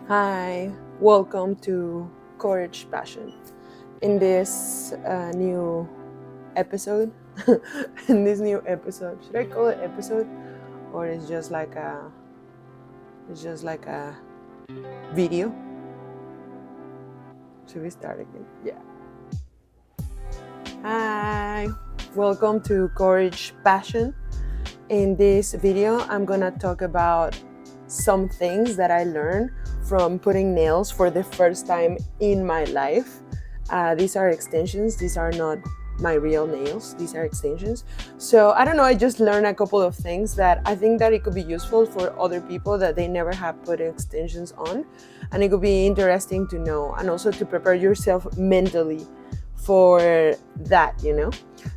Hi, welcome to Courage Passion. In this new episode, should I call it episode, or it's just like a video? Should we start again? Yeah. Hi, welcome to Courage Passion. In this video, I'm gonna talk about some things that I learned from putting nails for the first time in my life. These are extensions. These are not my real nails. These are extensions. So I don't know, I just learned a couple of things that I think that it could be useful for other people that they never have put extensions on. And it could be interesting to know and also to prepare yourself mentally for that.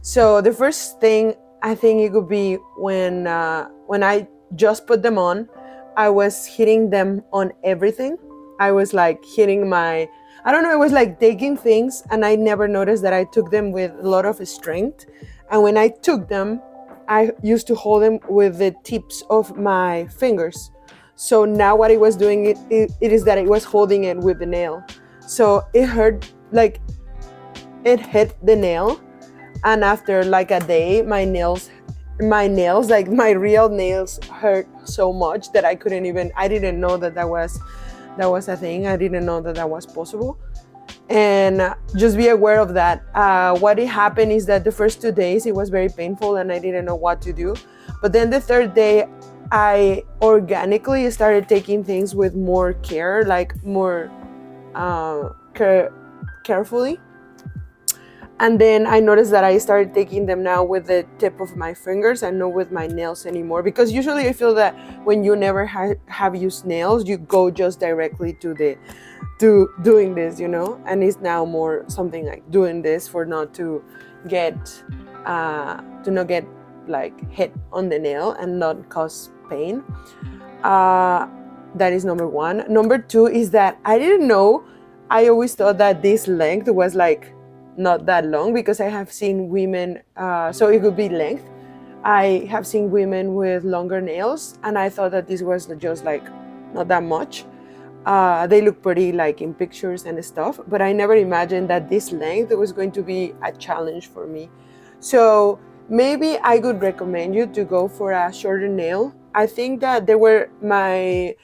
So the first thing I think it could be when I just put them on, I was hitting them on everything. I was like hitting I don't know, it was like taking things, and I never noticed that I took them with a lot of strength. And when I took them, I used to hold them with the tips of my fingers. So now what it was doing, it is that it was holding it with the nail. So it hurt, like it hit the nail, and after like a day my nails, like my real nails, hurt so much that I didn't know that was a thing. I didn't know that was possible. And just be aware of that. What it happened is that the first 2 days it was very painful and I didn't know what to do, but then the third day I organically started taking things with more care, like more carefully. And then I noticed that I started taking them now with the tip of my fingers and not with my nails anymore. Because usually I feel that when you never have used nails, you go just directly to doing this, and it's now more something like doing this for not to get like hit on the nail and not cause pain. That is number one. Number two is that I didn't know. I always thought that this length was like not that long, because I have seen women, so it could be length. I have seen women with longer nails, and I thought that this was just like not that much. They look pretty like in pictures and stuff, but I never imagined that this length was going to be a challenge for me. So maybe I could recommend you to go for a shorter nail. I think that my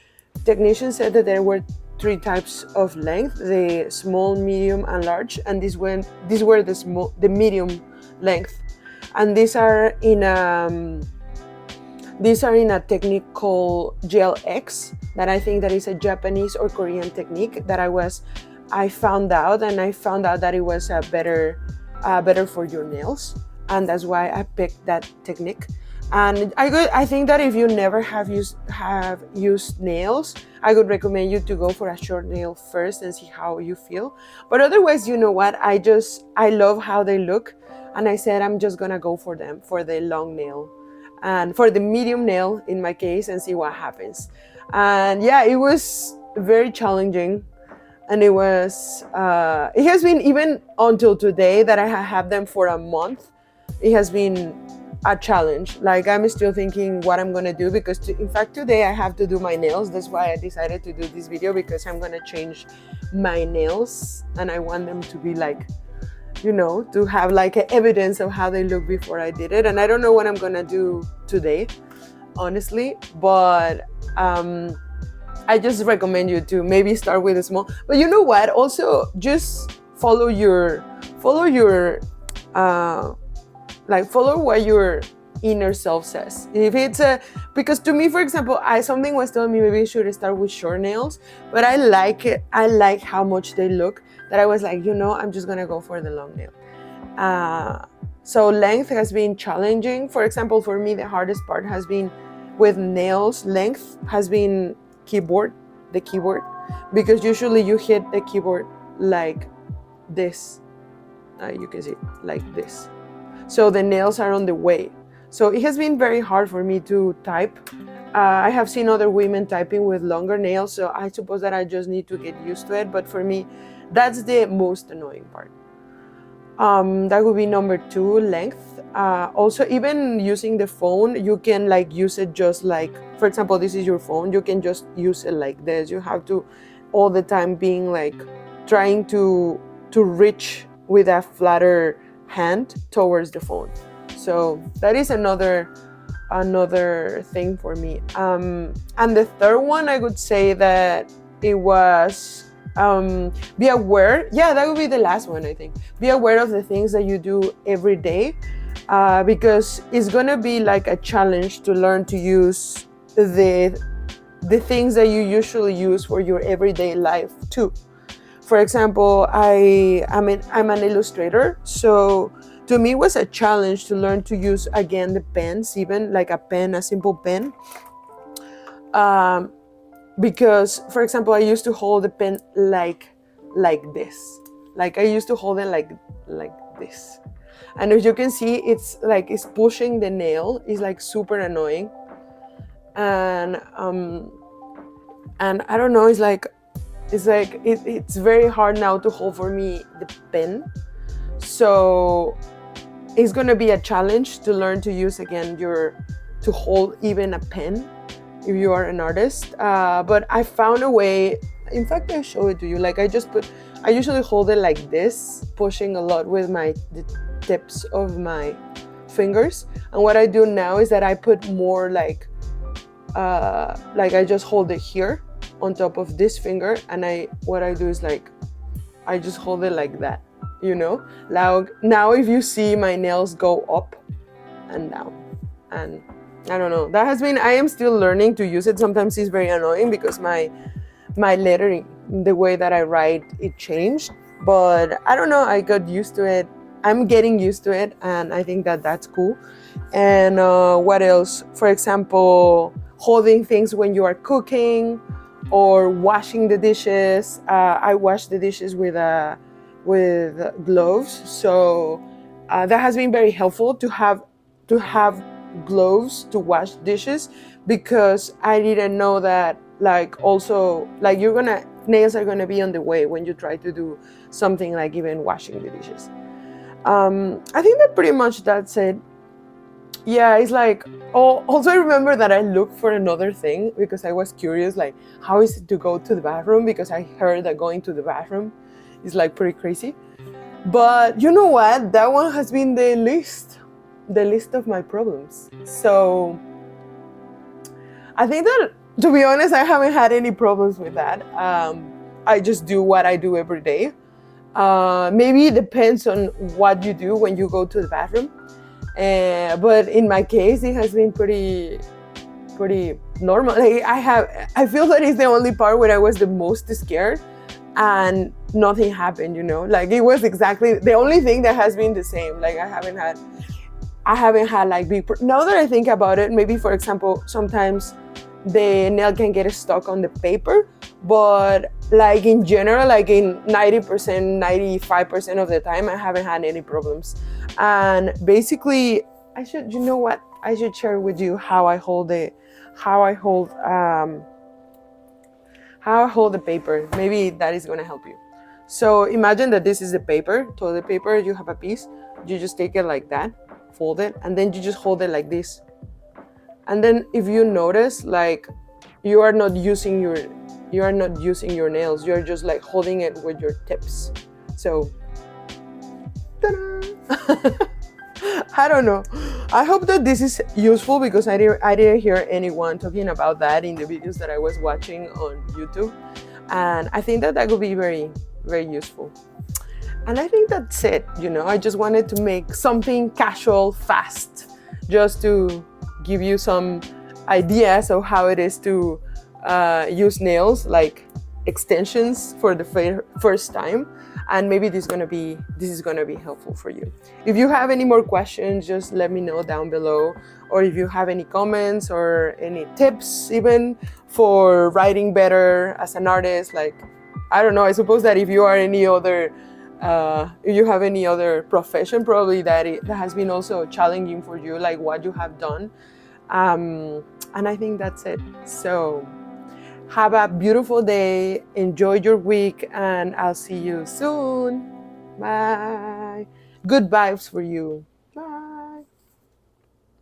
technician said that there were 3 types of length: the small, medium, and large. And these were the medium length, and these are in a technique called Gel X, that I think that is a Japanese or Korean technique that I found out that it was better for your nails, and that's why I picked that technique. And I think that if you never have used nails, I would recommend you to go for a short nail first and see how you feel. But otherwise, you know what? I love how they look, and I said I'm just gonna go for the long nail and for the medium nail in my case, and see what happens. And yeah, it was very challenging, and it has been, even until today that I have them for a month, it has been a challenge. Like, I'm still thinking what I'm gonna do, because in fact today I have to do my nails. That's why I decided to do this video, because I'm gonna change my nails and I want them to be like, to have like evidence of how they look before I did it. And I don't know what I'm gonna do today, honestly, but I just recommend you to maybe start with a small. But you know what, also just follow what your inner self says. If it's because to me, for example, something was telling me maybe I should start with short nails, but I like it. I like how much they look, that I was like, I'm just gonna go for the long nail. So length has been challenging. For example, for me, the hardest part has been with nails. Length has been the keyboard, because usually you hit the keyboard like this. You can see like this. So the nails are on the way. So it has been very hard for me to type. I have seen other women typing with longer nails, so I suppose that I just need to get used to it. But for me, that's the most annoying part. That would be number 2, length. Also, even using the phone, you can like use it just like, for example, this is your phone. You can just use it like this. You have to all the time being like trying to reach with a flatter hand towards the phone. So that is another thing for me. And the third one, I would say that it was be aware. Yeah, that would be the last one, I think. Be aware of the things that you do every day, because it's gonna be like a challenge to learn to use the things that you usually use for your everyday life too. For example, I'm an illustrator, so to me it was a challenge to learn to use again the pens, even like a simple pen. Because, for example, I used to hold the pen like this. Like I used to hold it like this. And as you can see, it's like it's pushing the nail. It's like super annoying. And I don't know. It's very hard now to hold for me the pen. So it's gonna be a challenge to learn to use again to hold even a pen if you are an artist. But I found a way. In fact, I'll show it to you. Like I usually hold it like this, pushing a lot with the tips of my fingers. And what I do now is that I put more like I just hold it here on top of this finger, and what I do is like I just hold it like that, you know. Now if you see, my nails go up and down, and I don't know, I am still learning to use it. Sometimes it's very annoying because my lettering, the way that I write, it changed, but I don't know, I got used to it. I'm getting used to it, and I think that that's cool. And what else? For example, holding things when you are cooking or washing the dishes. I wash the dishes with gloves, so that has been very helpful to have gloves to wash dishes, because I didn't know that nails are gonna be on the way when you try to do something like even washing the dishes. I think that pretty much that's it. Yeah, it's like, also I remember that I looked for another thing because I was curious, like, how is it to go to the bathroom? Because I heard that going to the bathroom is like pretty crazy. But you know what? That one has been the list of my problems. So I think that, to be honest, I haven't had any problems with that. I just do what I do every day. Maybe it depends on what you do when you go to the bathroom. But in my case, it has been pretty normal. Like I feel that it's the only part where I was the most scared and nothing happened, you know. Like it was exactly the only thing that has been the same. Like I haven't had like now that I think about it, maybe for example, sometimes the nail can get stuck on the paper, but like in general, like in 90%, 95% of the time, I haven't had any problems. And basically, I should share with you how I hold the paper. Maybe that is going to help you. So imagine that this is the paper, toilet paper. You have a piece. You just take it like that, fold it, and then you just hold it like this. And then if you notice, like you are not using your nails. You're just like holding it with your tips. So I don't know. I hope that this is useful, because I didn't hear anyone talking about that in the videos that I was watching on YouTube. And I think that would be very, very useful. And I think that's it. You know, I just wanted to make something casual, fast, just to give you some ideas of how it is to use nails, like extensions, for the first time. And maybe this is gonna be helpful for you. If you have any more questions, just let me know down below. Or if you have any comments or any tips even for writing better as an artist, like, I don't know, I suppose that if you are if you have any other profession, probably that has been also challenging for you, like what you have done. And I think that's it. So have a beautiful day, enjoy your week, and I'll see you soon. Bye. Good vibes for you.